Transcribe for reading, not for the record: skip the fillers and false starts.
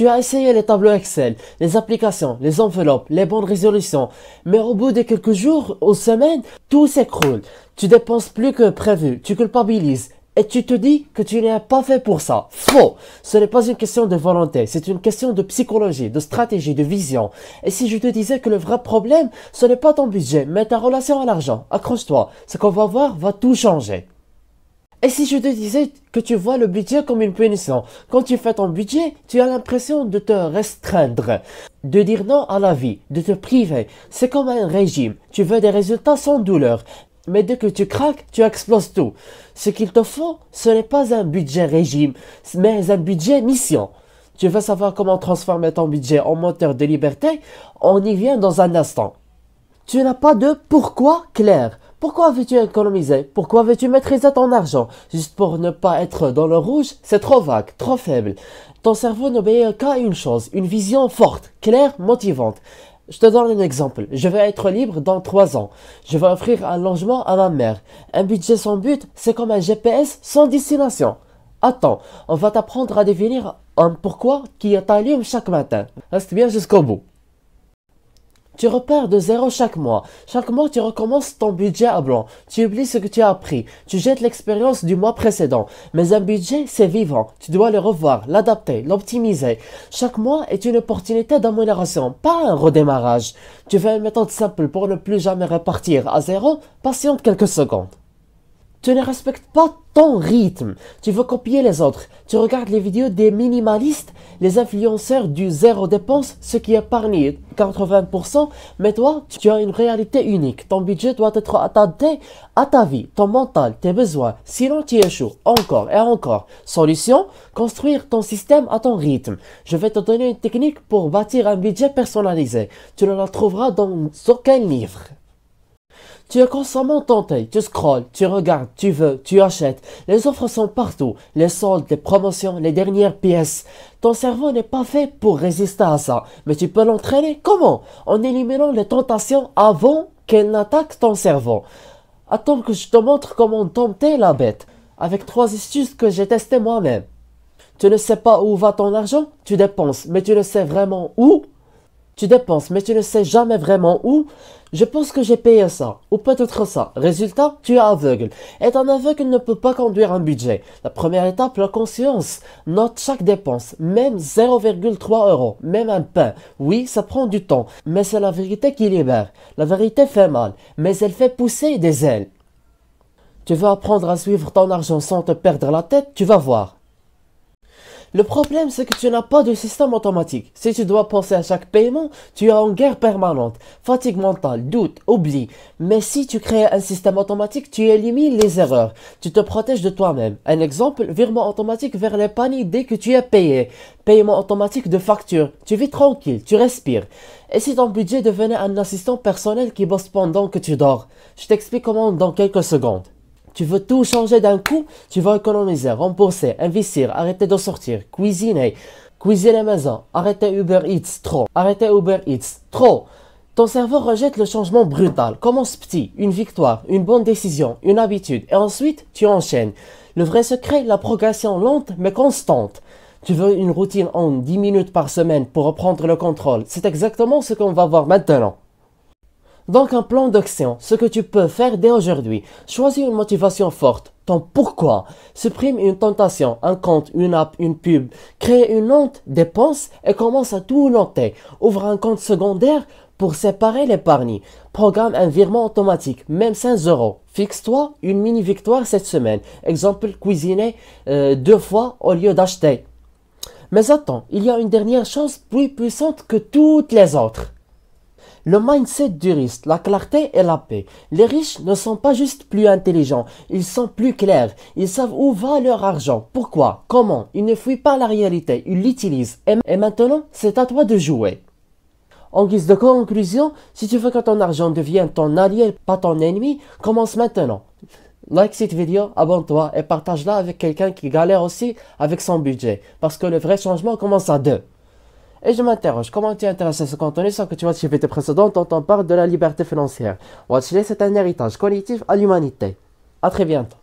Tu as essayé les tableaux Excel, les applications, les enveloppes, les bonnes résolutions, mais au bout de quelques jours ou semaines, tout s'écroule. Tu dépenses plus que prévu, tu culpabilises. Et tu te dis que tu n'es pas fait pour ça. Faux! Ce n'est pas une question de volonté, c'est une question de psychologie, de stratégie, de vision. Et si je te disais que le vrai problème, ce n'est pas ton budget, mais ta relation à l'argent, accroche-toi, ce qu'on va voir va tout changer. Et si je te disais que tu vois le budget comme une punition, quand tu fais ton budget, tu as l'impression de te restreindre, de dire non à la vie, de te priver. C'est comme un régime, tu veux des résultats sans douleur. Mais dès que tu craques, tu exploses tout. Ce qu'il te faut, ce n'est pas un budget régime, mais un budget mission. Tu veux savoir comment transformer ton budget en moteur de liberté? On y vient dans un instant. Tu n'as pas de pourquoi clair. Pourquoi veux-tu économiser? Pourquoi veux-tu maîtriser ton argent? Juste pour ne pas être dans le rouge? C'est trop vague, trop faible. Ton cerveau n'obéit qu'à une chose, une vision forte, claire, motivante. Je te donne un exemple. Je vais être libre dans 3 ans. Je vais offrir un logement à ma mère. Un budget sans but, c'est comme un GPS sans destination. Attends, on va t'apprendre à définir un pourquoi qui t'allume chaque matin. Reste bien jusqu'au bout. Tu repères de zéro chaque mois. Chaque mois, tu recommences ton budget à blanc. Tu oublies ce que tu as appris. Tu jettes l'expérience du mois précédent. Mais un budget, c'est vivant. Tu dois le revoir, l'adapter, l'optimiser. Chaque mois est une opportunité d'amélioration, pas un redémarrage. Tu veux une méthode simple pour ne plus jamais repartir à zéro? Patiente quelques secondes. Tu ne respectes pas ton rythme. Tu veux copier les autres. Tu regardes les vidéos des minimalistes, les influenceurs du zéro dépense, ceux qui épargnent 80%. Mais toi, tu as une réalité unique. Ton budget doit être adapté à ta vie, ton mental, tes besoins. Sinon, tu échoues encore et encore. Solution, construire ton système à ton rythme. Je vais te donner une technique pour bâtir un budget personnalisé. Tu ne la trouveras dans aucun livre. Tu es constamment tenté, tu scrolles, tu regardes, tu veux, tu achètes. Les offres sont partout, les soldes, les promotions, les dernières pièces. Ton cerveau n'est pas fait pour résister à ça, mais tu peux l'entraîner. Comment? En éliminant les tentations avant qu'elles n'attaquent ton cerveau. Attends que je te montre comment dompter la bête, avec 3 astuces que j'ai testées moi-même. Tu ne sais pas où va ton argent? Tu dépenses, mais tu ne sais vraiment où? Tu dépenses, mais tu ne sais jamais vraiment où. Je pense que j'ai payé ça, ou peut-être ça. Résultat, tu es aveugle. Et un aveugle ne peut pas conduire un budget. La première étape, la conscience. Note chaque dépense, même 0,3 €, même un pain. Oui, ça prend du temps, mais c'est la vérité qui libère. La vérité fait mal, mais elle fait pousser des ailes. Tu veux apprendre à suivre ton argent sans te perdre la tête? Tu vas voir. Le problème, c'est que tu n'as pas de système automatique. Si tu dois penser à chaque paiement, tu es en guerre permanente. Fatigue mentale, doute, oubli. Mais si tu crées un système automatique, tu élimines les erreurs. Tu te protèges de toi-même. Un exemple, virement automatique vers les paniers dès que tu es payé. Paiement automatique de facture. Tu vis tranquille, tu respires. Et si ton budget devenait un assistant personnel qui bosse pendant que tu dors? Je t'explique comment dans quelques secondes. Tu veux tout changer d'un coup? Tu vas économiser, rembourser, investir, arrêter de sortir, cuisiner maison, arrêter Uber Eats, trop. Arrêter Uber Eats, trop. Ton cerveau rejette le changement brutal. Commence petit, une victoire, une bonne décision, une habitude, et ensuite tu enchaînes. Le vrai secret, la progression lente mais constante. Tu veux une routine en 10 minutes par semaine pour reprendre le contrôle. C'est exactement ce qu'on va voir maintenant. Donc un plan d'action, ce que tu peux faire dès aujourd'hui. Choisis une motivation forte, ton pourquoi. Supprime une tentation, un compte, une app, une pub. Crée une honte, dépense et commence à tout noter. Ouvre un compte secondaire pour séparer l'épargne. Programme un virement automatique, même 5 €. Fixe-toi une mini-victoire cette semaine. Exemple, cuisiner 2 fois au lieu d'acheter. Mais attends, il y a une dernière chose plus puissante que toutes les autres. Le mindset du risque, la clarté et la paix. Les riches ne sont pas juste plus intelligents, ils sont plus clairs. Ils savent où va leur argent, pourquoi, comment. Ils ne fuient pas la réalité, ils l'utilisent. Et maintenant, c'est à toi de jouer. En guise de conclusion, si tu veux que ton argent devienne ton allié, pas ton ennemi, commence maintenant. Like cette vidéo, abonne-toi et partage-la avec quelqu'un qui galère aussi avec son budget. Parce que le vrai changement commence à 2. Et je m'interroge, comment tu es intéressé à ce contenu sans que tu vois tes vidéos précédentes dont on parle de la liberté financière? Watchlist, c'est un héritage collectif à l'humanité. À très bientôt.